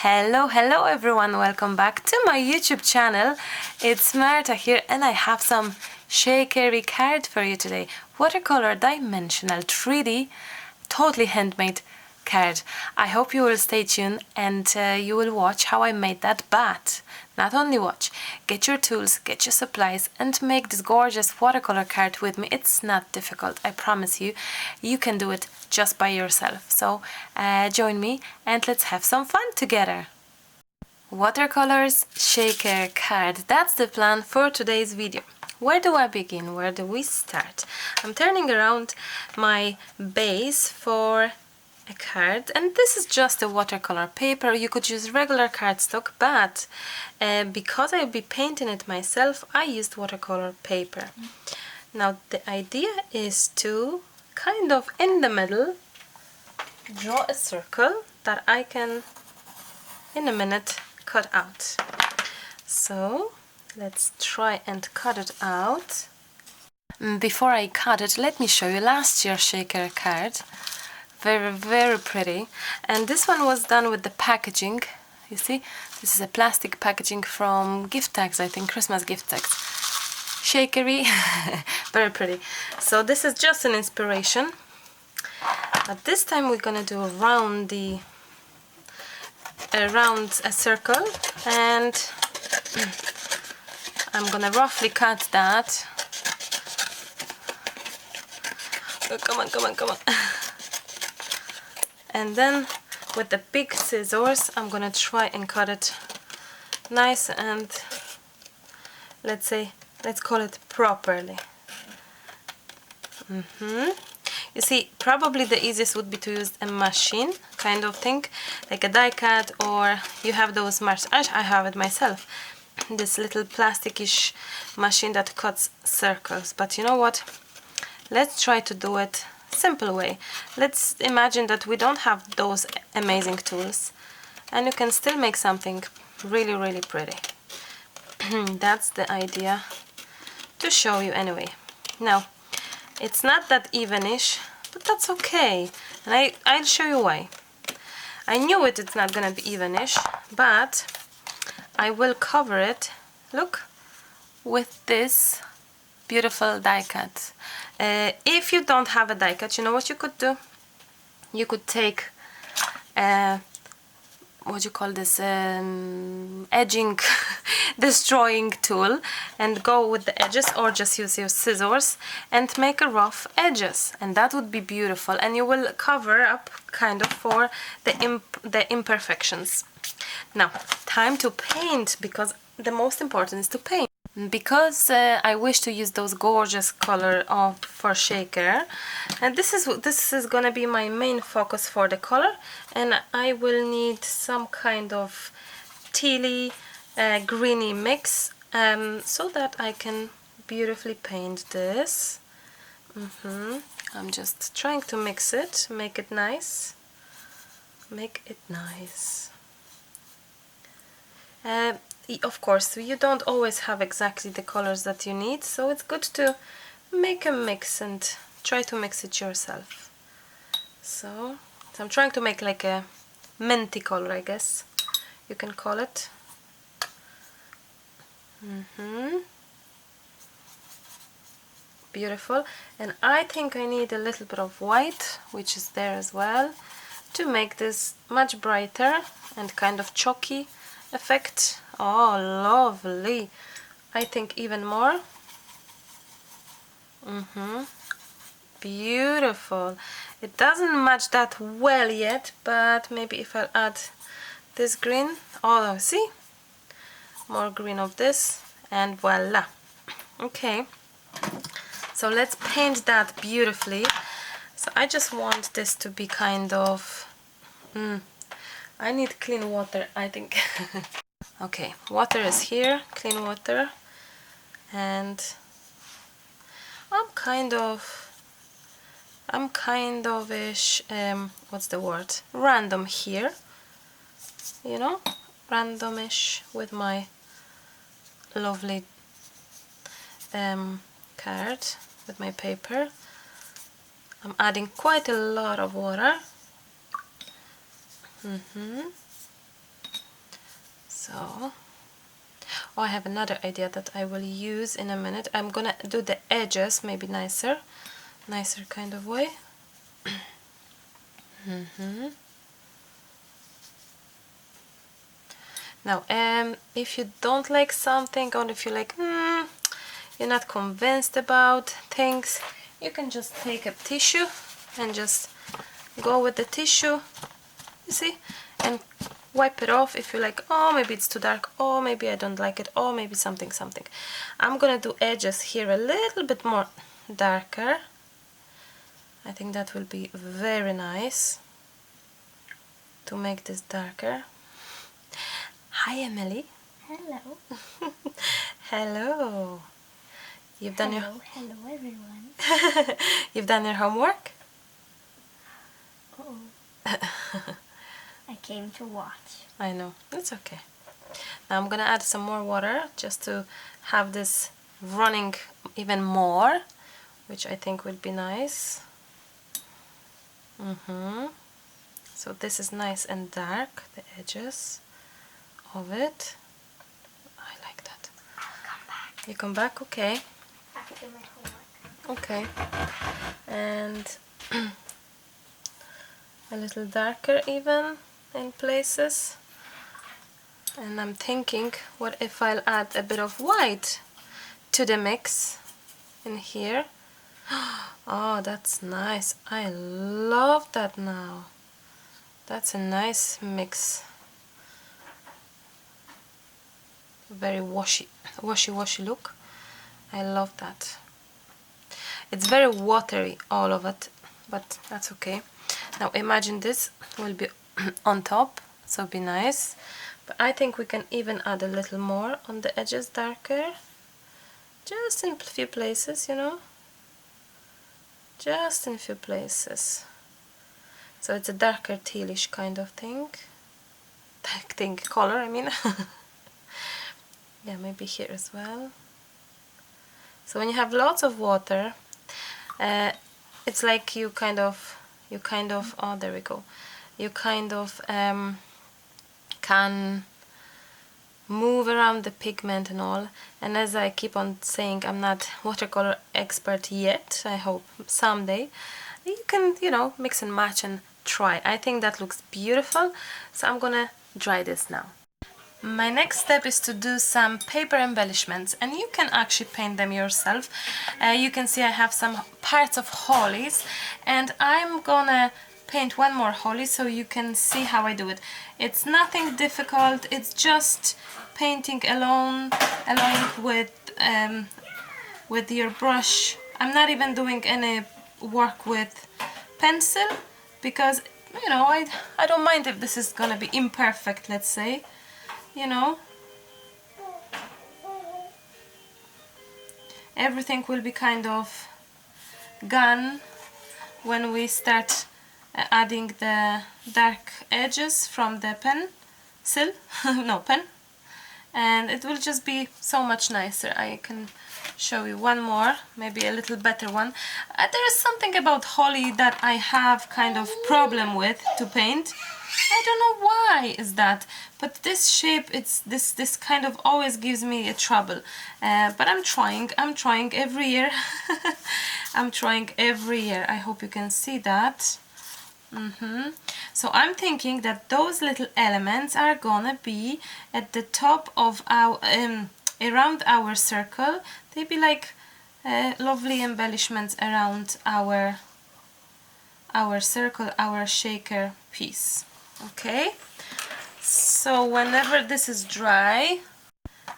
Hello everyone, welcome back to my YouTube channel. It's Marta here and I have some shakery card for you today. Watercolor dimensional 3D, totally handmade card. I hope you will stay tuned and you will watch how I made that, but not only watch, get your tools, get your supplies and make this gorgeous watercolor card with me. It's not difficult, I promise you. You can do it just by yourself. So join me and let's have some fun together. Watercolors shaker card, that's the plan for today's video. Where do I begin? Where do we start? I'm turning around my base for a card, and this is just a watercolor paper. You could use regular cardstock, but because I'll be painting it myself, I used watercolor paper. Now the idea is to kind of in the middle draw a circle that I can in a minute cut out. So let's try and cut it out. Before I cut it, let me show you last year's shaker card. Very pretty, and this one was done with the packaging. You see, this is a plastic packaging from gift tags, I think Christmas gift tags. Shakery. Very pretty. So this is just an inspiration, but this time we're gonna do around a circle, and I'm gonna roughly cut that. Oh, come on. And then with the big scissors I'm gonna try and cut it nice and let's call it properly. You see, probably the easiest would be to use a machine kind of thing, like a die cut, or you have those I have it myself, this little plasticish machine that cuts circles. But you know what, let's try to do it simple way. Let's imagine that we don't have those amazing tools and you can still make something really pretty. That's the idea to show you anyway. Now it's not that evenish, but that's okay, and I'll show you why. I knew it's not gonna be evenish, but I will cover it, look, with this beautiful die cut. If you don't have a die cut, you know what you could do? You could take what you call this, edging destroying tool and go with the edges, or just use your scissors and make a rough edges, and that would be beautiful, and you will cover up kind of for the imperfections. Now time to paint, because the most important is to paint. Because I wish to use those gorgeous color for shaker, and this is gonna be my main focus for the color, and I will need some kind of tealy greeny mix so that I can beautifully paint this. I'm just trying to mix it, make it nice. Of course, you don't always have exactly the colors that you need, so it's good to make a mix and try to mix it yourself. So I'm trying to make like a minty color, I guess you can call it. Beautiful. And I think I need a little bit of white, which is there as well, to make this much brighter and kind of chalky effect. Oh, lovely. I think even more. Beautiful. It doesn't match that well yet, but maybe if I add this green, oh, see, more green of this, and voila. Okay, so let's paint that beautifully. So I just want this to be kind of I need clean water, I think. Okay, water is here, clean water, and I'm kind of-ish, what's the word? Random here, you know, randomish with my lovely card, with my paper. I'm adding quite a lot of water. So, oh, I have another idea that I will use in a minute. I'm gonna do the edges maybe nicer kind of way. Now, if you don't like something, or if you like, you're not convinced about things, you can just take a tissue and just go with the tissue, you see, and wipe it off if you like, oh, maybe it's too dark, oh, maybe I don't like it, oh, maybe something. I'm gonna do edges here a little bit more darker. I think that will be very nice to make this darker. Hi, Emily. Hello. Hello. You've done Hello everyone. You've done your homework? Uh-oh. I came to watch. I know, it's okay. Now I'm gonna add some more water just to have this running even more, which I think will be nice. So this is nice and dark, the edges of it. I like that. I'll come back. You come back? Okay. After my homework. Okay. And a little darker even in places. And I'm thinking, what if I'll add a bit of white to the mix in here? Oh, that's nice. I love that now. That's a nice mix. Very washy look. I love that. It's very watery, all of it, but that's okay. Now imagine this will be on top, so be nice. But I think we can even add a little more on the edges, darker. Just in a few places, you know. Just in a few places. So it's a darker tealish kind of thing. Color, I mean. Yeah, maybe here as well. So when you have lots of water, it's like you kind of, oh, there we go. You kind of can move around the pigment and all. And as I keep on saying, I'm not watercolor expert yet. I hope someday you can, you know, mix and match and try. I think that looks beautiful. So I'm gonna dry this now. My next step is to do some paper embellishments, and you can actually paint them yourself. You can see I have some parts of hollies, and I'm gonna paint one more holly so you can see how I do it. It's nothing difficult, it's just painting along with your brush. I'm not even doing any work with pencil because, you know, I don't mind if this is gonna be imperfect, let's say. You know, everything will be kind of gone when we start adding the dark edges from the pencil, no, pen, and it will just be so much nicer. I can show you one more, maybe a little better one. There is something about holly that I have kind of problem with to paint. I don't know why is that, but this shape, it's this kind of always gives me a trouble. But I'm trying every year. I'm trying every year. I hope you can see that. So I'm thinking that those little elements are gonna be at the top of our around our circle. They be like lovely embellishments around our circle, our shaker piece. Okay, so whenever this is dry,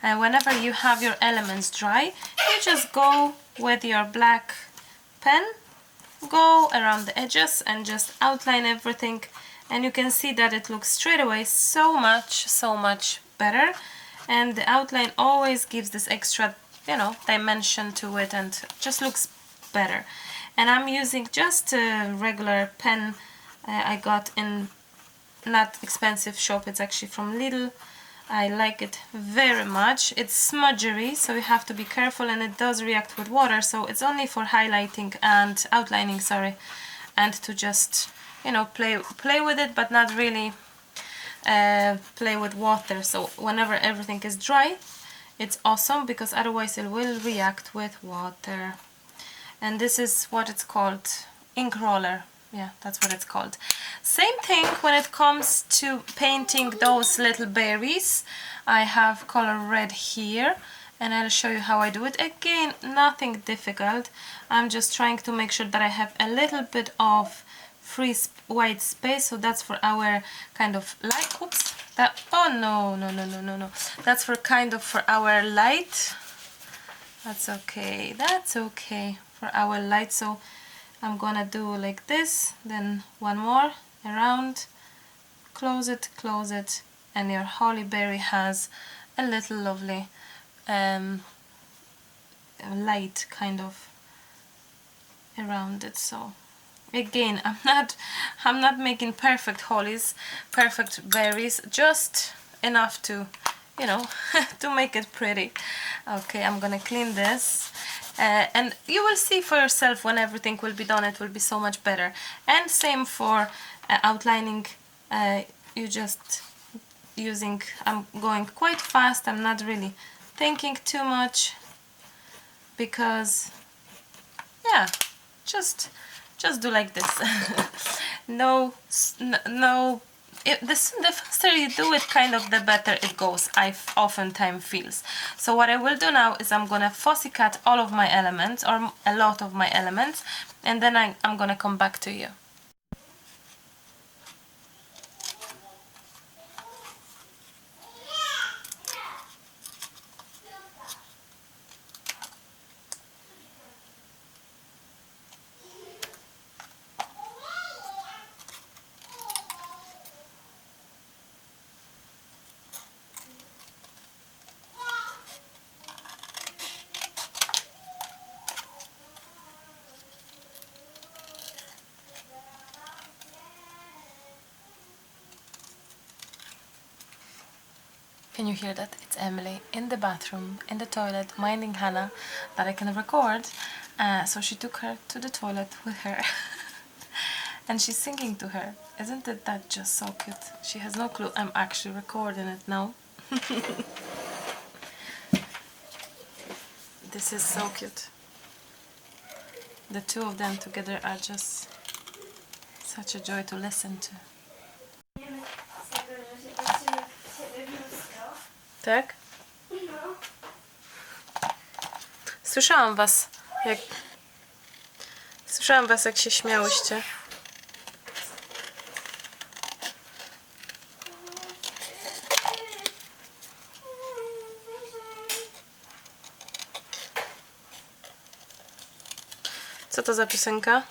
and whenever you have your elements dry, you just go with your black pen, go around the edges and just outline everything, and you can see that it looks straight away so much better, and the outline always gives this extra, you know, dimension to it and just looks better. And I'm using just a regular pen I got in not expensive shop. It's actually from Lidl. I like it very much. It's smudgery, so you have to be careful, and it does react with water, so it's only for highlighting and outlining, sorry, and to just, you know, play with it, but not really play with water. So whenever everything is dry, it's awesome, because otherwise it will react with water. And this is what it's called, ink roller. Yeah, that's what it's called. Same thing when it comes to painting those little berries. I have color red here, and I'll show you how I do it. Again, nothing difficult. I'm just trying to make sure that I have a little bit of free white space. So that's for our kind of light. Oops, that, oh no. That's for kind of for our light. That's okay, for our light. So I'm gonna do like this, then one more around, close it, and your holly berry has a little lovely light kind of around it. So again, I'm not making perfect hollies, perfect berries, just enough to, you know, to make it pretty. Okay, I'm gonna clean this, and you will see for yourself when everything will be done. It will be so much better. And same for outlining. You just using, I'm going quite fast, I'm not really thinking too much, because yeah, just do like this. no, the faster you do it, kind of the better it goes, I oftentimes feels. So what I will do now is I'm gonna fussy cut all of my elements, or a lot of my elements, and then I'm gonna come back to you. Can you hear that? It's Emily in the bathroom, in the toilet, minding Hannah, that I can record. So she took her to the toilet with her. And she's singing to her. Isn't it that just so cute? She has no clue I'm actually recording it now. This is so cute. The two of them together are just such a joy to listen to. Tak? No. Słyszałam was, jak się śmiałyście. Co to za piosenka?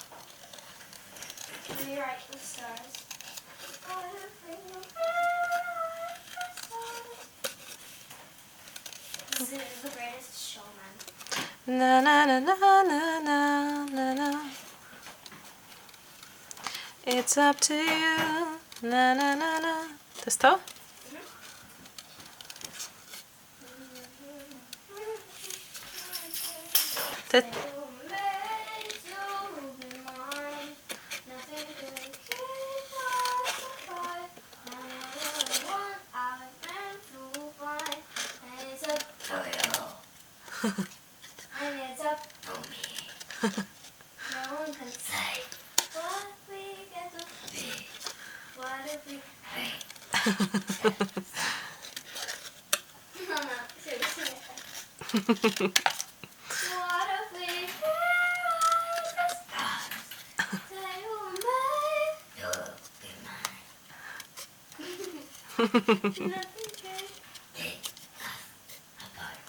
Na na na na na na na na. It's up to you. Na na na na. To jest to? Ty... And it's up to me. No one can say what we get to be. What if we No, seriously. What if we realize the stars? They will make you be mine. Nothing can take us apart.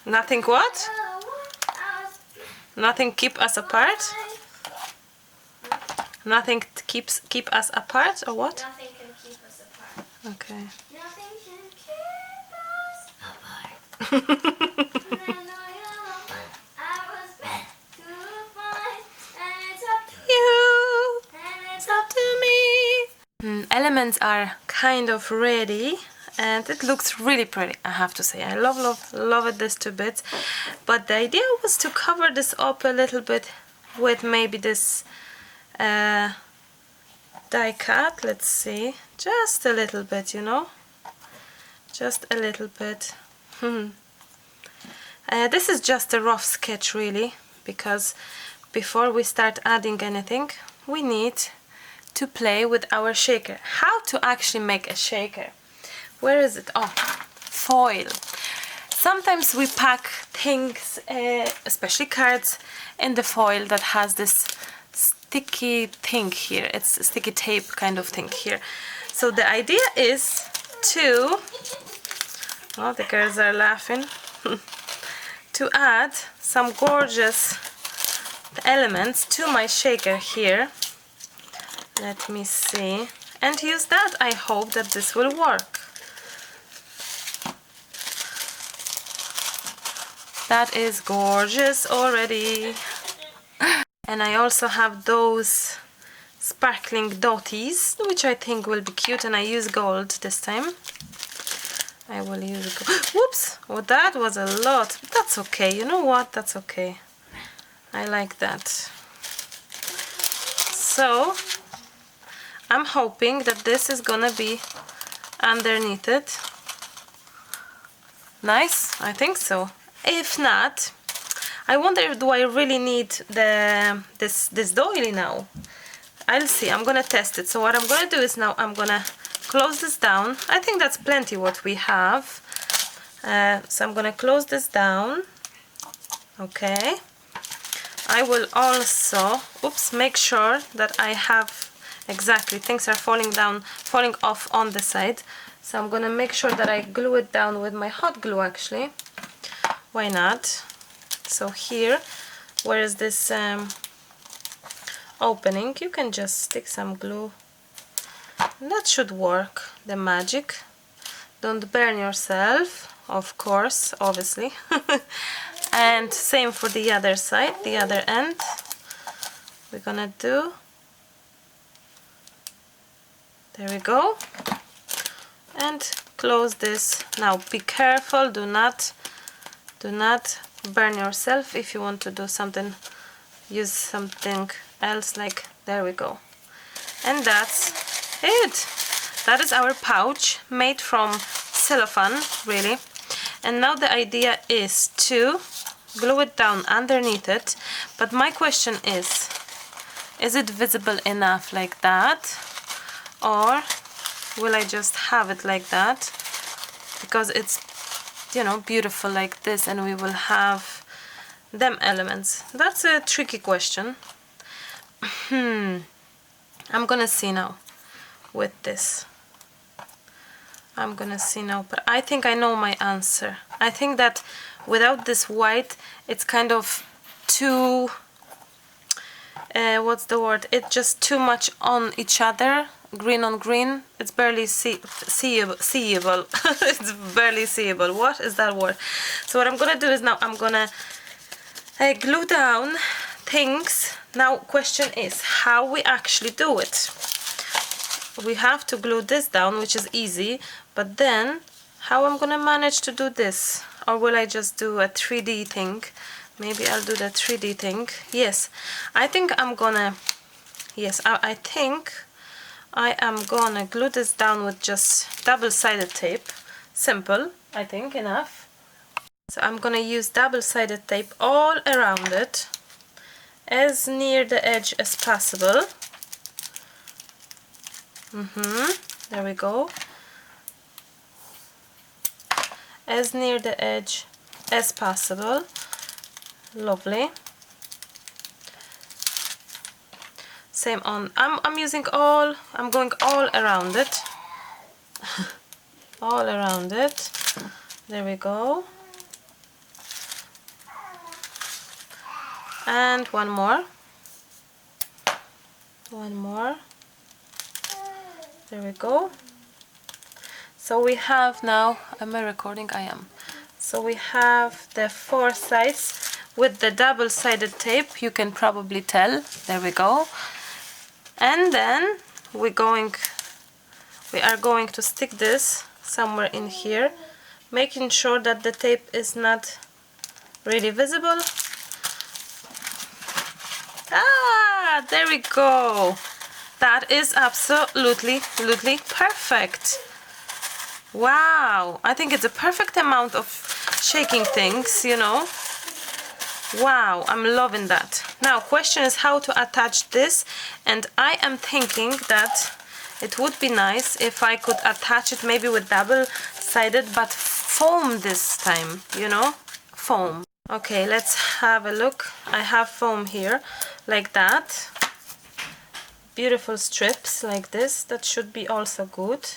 Nothing what? Nothing keep us apart? Nothing keep us apart, or what? Nothing can keep us apart. Okay. Nothing can keep us apart. And I know I was meant to find, and it's up to You. and it's Up to me. Elements are kind of ready, and it looks really pretty, I have to say. I love it, this two bits. But the idea was to cover this up a little bit with maybe this die cut. Let's see, just a little bit, you know, just a little bit. This is just a rough sketch really, because before we start adding anything we need to play with our shaker. How to actually make a shaker? Where is it? Oh, foil. Sometimes we pack things, especially cards, in the foil that has this sticky thing here. It's a sticky tape kind of thing here. So the idea is to, oh, the girls are laughing, to add some gorgeous elements to my shaker here. Let me see, and use that. I hope that this will work. That is gorgeous already. And I also have those sparkling dotties, which I think will be cute, and I use gold this time. I will use gold. Whoops! Oh, that was a lot. That's okay. You know what? That's okay. I like that. So I'm hoping that this is gonna be underneath it. Nice, I think so. If not, I wonder, do I really need this doily now? I'll see. I'm gonna test it. So what I'm gonna do is now I'm gonna close this down. I think that's plenty what we have. So I'm gonna close this down. Okay. I will also, oops, make sure that I have exactly, things are falling off on the side. So I'm gonna make sure that I glue it down with my hot glue actually. Why not? So here, where is this opening, you can just stick some glue. And that should work, the magic. Don't burn yourself, of course, obviously. And same for the other side, the other end. We're gonna do, there we go, and close this. Now be careful, do not burn yourself. If you want to do something, use something else, like, there we go. And that's it. That is our pouch made from cellophane, really. And now the idea is to glue it down underneath it. But my question is it visible enough like that, or will I just have it like that because it's, you know, beautiful like this, and we will have them elements? That's a tricky question. I'm gonna see now with this. I'm gonna see now, but I think I know my answer. I think that without this white, it's kind of too, what's the word? It's just too much on each other, green on green. It's barely seeable. It's barely seeable. What is that word? So what I'm gonna do is now I'm gonna glue down things. Now question is how we actually do it. We have to glue this down, which is easy, but then how I'm gonna manage to do this? Or will I just do a 3D thing? Maybe I'll do the 3D thing. Yes, I think I'm gonna, yes, I think I am gonna glue this down with just double-sided tape. Simple, I think, enough. So I'm gonna use double-sided tape all around it, as near the edge as possible. There we go. As near the edge as possible. Lovely. Same on, I'm using all, I'm going all around it. All around it. There we go. And one more. One more. There we go. So we have now, am I recording? I am. So we have the 4 sides with the double-sided tape, you can probably tell. There we go. And then we are going to stick this somewhere in here, making sure that the tape is not really visible. Ah, there we go. That is absolutely perfect. Wow, I think it's a perfect amount of shaking things, you know. Wow, I'm loving that. Now, question is how to attach this, and I am thinking that it would be nice if I could attach it maybe with double-sided, but foam this time, you know, foam. Okay, let's have a look. I have foam here, like that. Beautiful strips like this. That should be also good.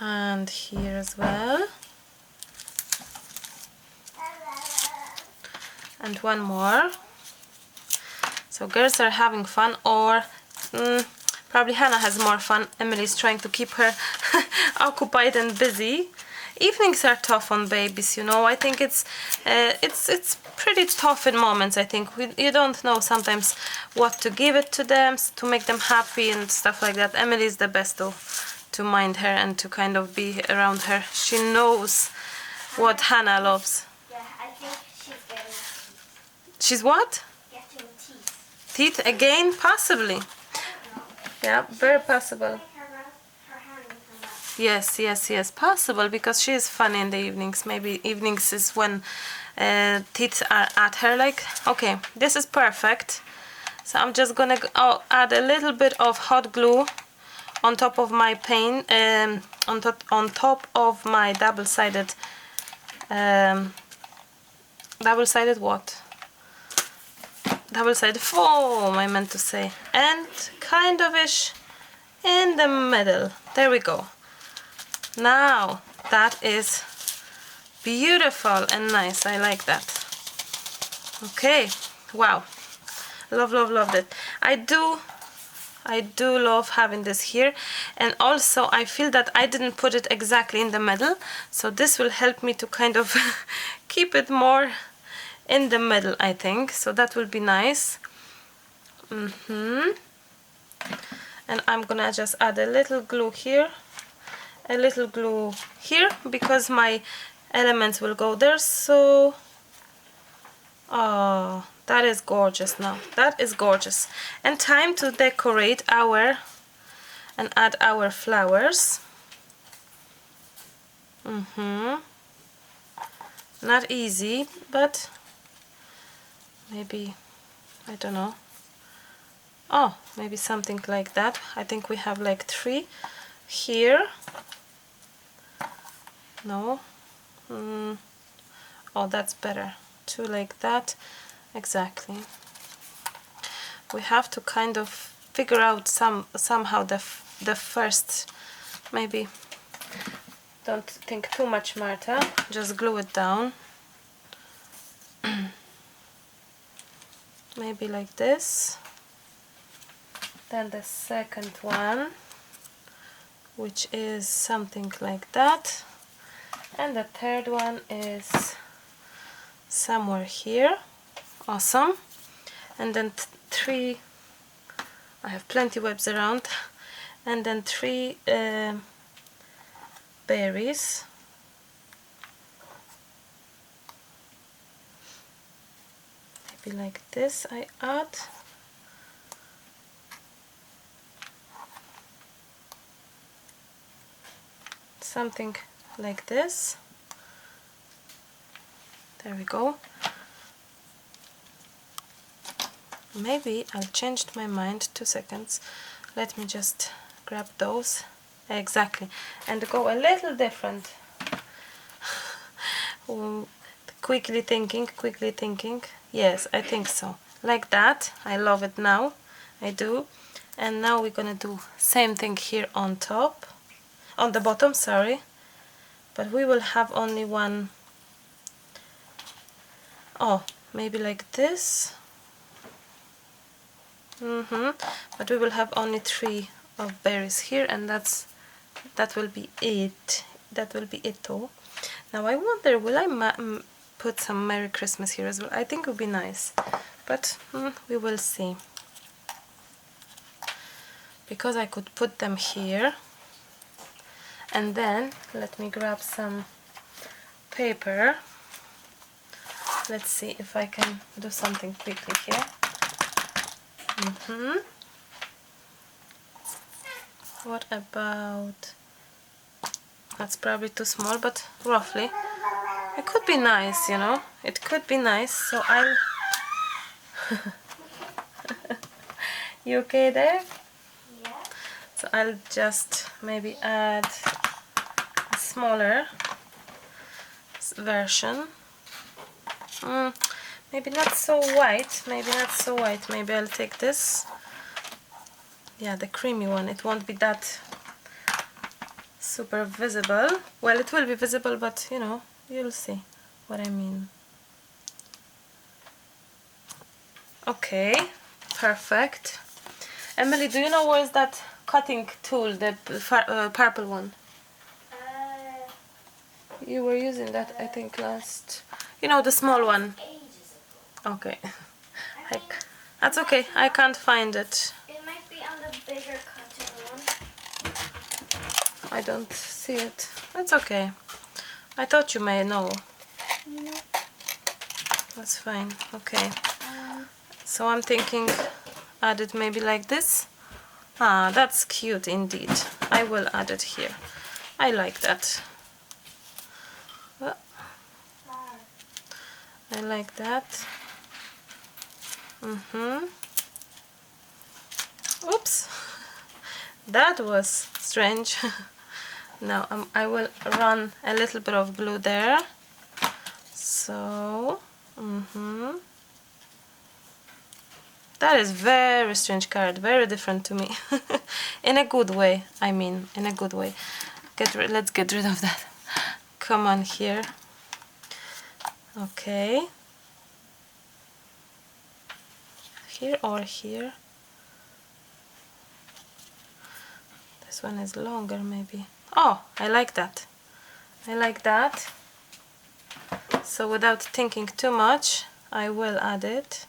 And here as well. And one more. So girls are having fun, or probably Hannah has more fun. Emily's trying to keep her occupied and busy. Evenings are tough on babies, you know. I think it's pretty tough in moments. I think you don't know sometimes what to give it to them to make them happy and stuff like that. Emily is the best to mind her and to kind of be around her. She knows what Hannah loves. Yeah, I think she's getting teeth. She's what? Getting teeth. Teeth again? Possibly. Yeah, very possible. Her hand in her mouth. Yes, possible, because she is funny in the evenings. Maybe evenings is when teeth are at her, like. Okay, this is perfect. So I'm just gonna add a little bit of hot glue on top of my paint, on top of my double-sided what? Double-sided foam, I meant to say, and kind of ish in the middle. There we go. Now that is beautiful and nice. I like that. Okay, wow, love it. I do love having this here, and also I feel that I didn't put it exactly in the middle, so this will help me to kind of keep it more in the middle, I think. So that will be nice. And I'm gonna just add a little glue here, a little glue here, because my elements will go there. So oh, that is gorgeous. Now that is gorgeous, and time to decorate and add our flowers. Not easy, but maybe, I don't know. Oh, maybe something like that. I think we have like 3 here. No. Oh, that's better. 2 like that. Exactly. We have to kind of figure out somehow the first. Maybe don't think too much, Marta. Just glue it down. Maybe like this. Then the second one, which is something like that, and the third one is somewhere here. Awesome. And then 3, I have plenty webs around, and then 3 berries. Maybe like this I add. Something like this. There we go. Maybe I'll change my mind. 2 seconds. Let me just grab those. Exactly. And go a little different. Quickly thinking. Yes, I think so. Like that. I love it now. I do. And now we're gonna do same thing here on top. On the bottom, sorry. But we will have only one. Oh, maybe like this. But we will have only 3 of berries here, and that will be it. That will be it all. Now I wonder, will I put some Merry Christmas here as well? I think it would be nice, but we will see. Because I could put them here, and then let me grab some paper let's see if I can do something quickly here. What about, that's probably too small, but roughly it could be nice, you know, it could be nice. So I'll you okay there? Yeah. So I'll just maybe add a smaller version. Maybe not so white, maybe not so white. Maybe I'll take this. Yeah, the creamy one. It won't be that super visible. Well, it will be visible, but you know, you'll see what I mean. Okay, perfect. Emily, do you know where's that cutting tool, the purple one? You were using that, I think, last... You know, the small one. Ages ago. Okay. I think That's okay, I can't find it. it might be on the bigger cutting one. I don't see it. That's okay. I thought you may know. No. That's fine. Okay. So I'm thinking add it maybe like this. Ah, that's cute indeed. I will add it here. I like that. I like that. Oops. That was strange. Now I will run a little bit of glue there. So, that is very strange card, very different to me. In a good way, I mean, in a good way. Let's get rid of that. Come on here. Okay. Here or here. This one is longer maybe. Oh, I like that. I like that. So without thinking too much, I will add it.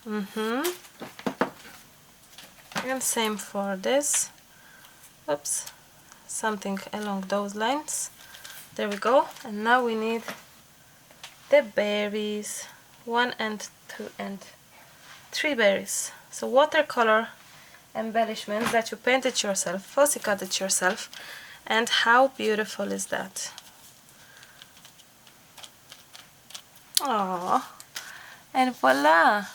And same for this. Oops. Something along those lines. There we go. And now we need the berries. 1 and 2 and 3 berries. So watercolor embellishments that you painted yourself, fussy cut it yourself. And how beautiful is that? Oh, and voila!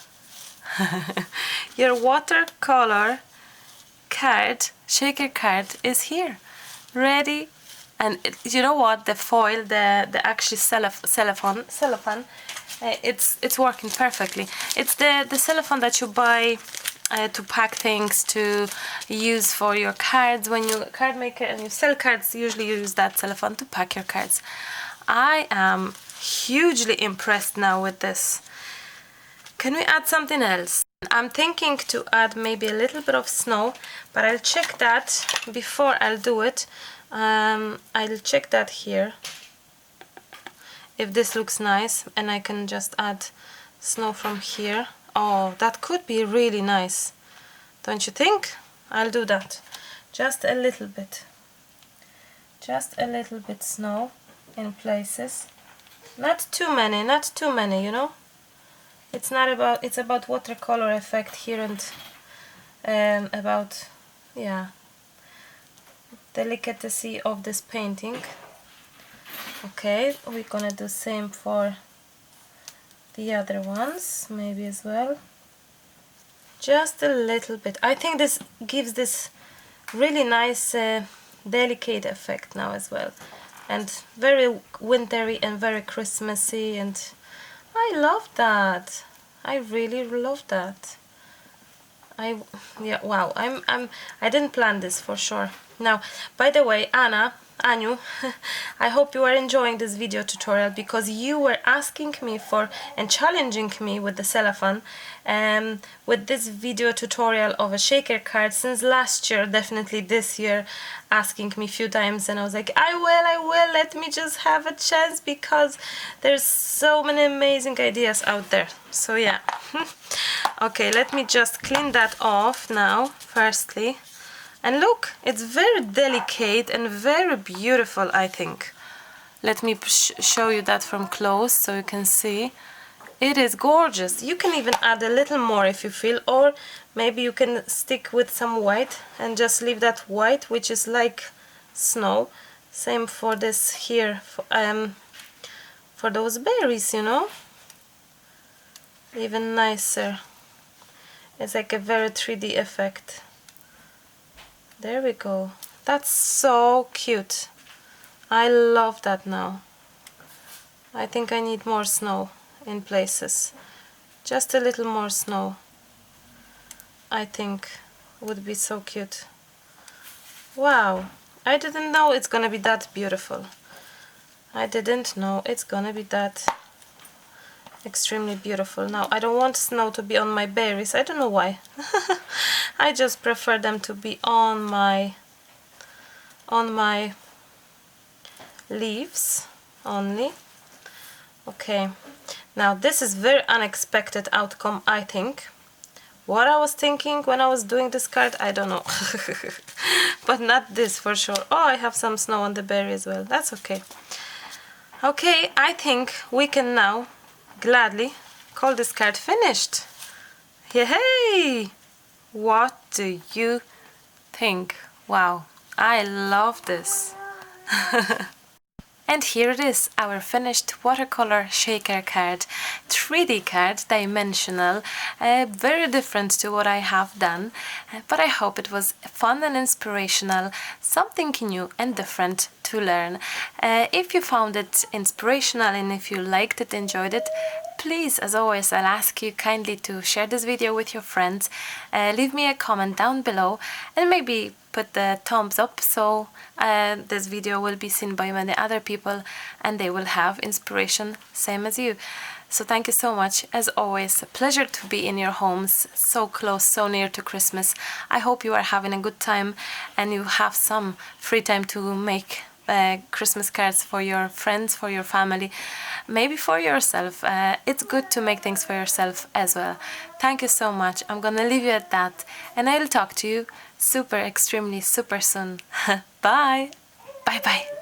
Your watercolor card, shaker card, is here, ready. And you know what? The foil, the actually cellophane, it's working perfectly. It's the cellophane that you buy to pack things, to use for your cards. When you're a card maker and you sell cards, usually you use that cellophane to pack your cards. I am hugely impressed now with this. Can we add something else? I'm thinking to add maybe a little bit of snow, but I'll check that before I'll do it. I'll check that here if this looks nice, and I can just add snow from here. Oh, that could be really nice, don't you think? I'll do that. Just a little bit. Just a little bit snow in places. Not too many, you know? It's about watercolor effect here, and about, yeah, delicacy of this painting. Okay, we're gonna do same for the other ones, maybe as well. Just a little bit. I think this gives this really nice delicate effect now as well, and very wintry and very Christmassy, and I love that. I really love that. Yeah, wow. I didn't plan this for sure. Now, by the way, Anu, I hope you are enjoying this video tutorial, because you were asking me for and challenging me with the cellophane with this video tutorial of a shaker card since last year, definitely this year, asking me a few times, and I was like, I will, let me just have a chance, because there's so many amazing ideas out there. So yeah. Okay, let me just clean that off now, firstly. And look, it's very delicate and very beautiful, I think. Let me show you that from close so you can see. It is gorgeous. You can even add a little more if you feel, or maybe you can stick with some white and just leave that white, which is like snow. Same for this here, for those berries, you know. Even nicer. It's like a very 3D effect. There we go. That's so cute. I love that now. I think I need more snow in places. Just a little more snow, I think, would be so cute. Wow, I didn't know it's gonna be that beautiful. I didn't know it's gonna be that extremely beautiful. Now, I don't want snow to be on my berries. I don't know why. I just prefer them to be on my leaves only. Okay, now this is very unexpected outcome, I think. What I was thinking when I was doing this card, I don't know. But not this for sure. Oh, I have some snow on the berry as well. That's okay. Okay, I think we can now gladly call this card finished. Yay! What do you think? Wow, I love this. And here it is, our finished watercolor shaker card, 3D card, dimensional, very different to what I have done, but I hope it was fun and inspirational, something new and different to learn. If you found it inspirational and if you liked it, enjoyed it, please, as always, I'll ask you kindly to share this video with your friends, leave me a comment down below, and maybe put the thumbs up so this video will be seen by many other people and they will have inspiration same as you. So thank you so much. As always, a pleasure to be in your homes, so close, so near to Christmas. I hope you are having a good time and you have some free time to make Christmas cards for your friends, for your family, maybe for yourself. It's good to make things for yourself as well. Thank you so much. I'm gonna leave you at that and I'll talk to you super, extremely, super soon. Bye. Bye bye.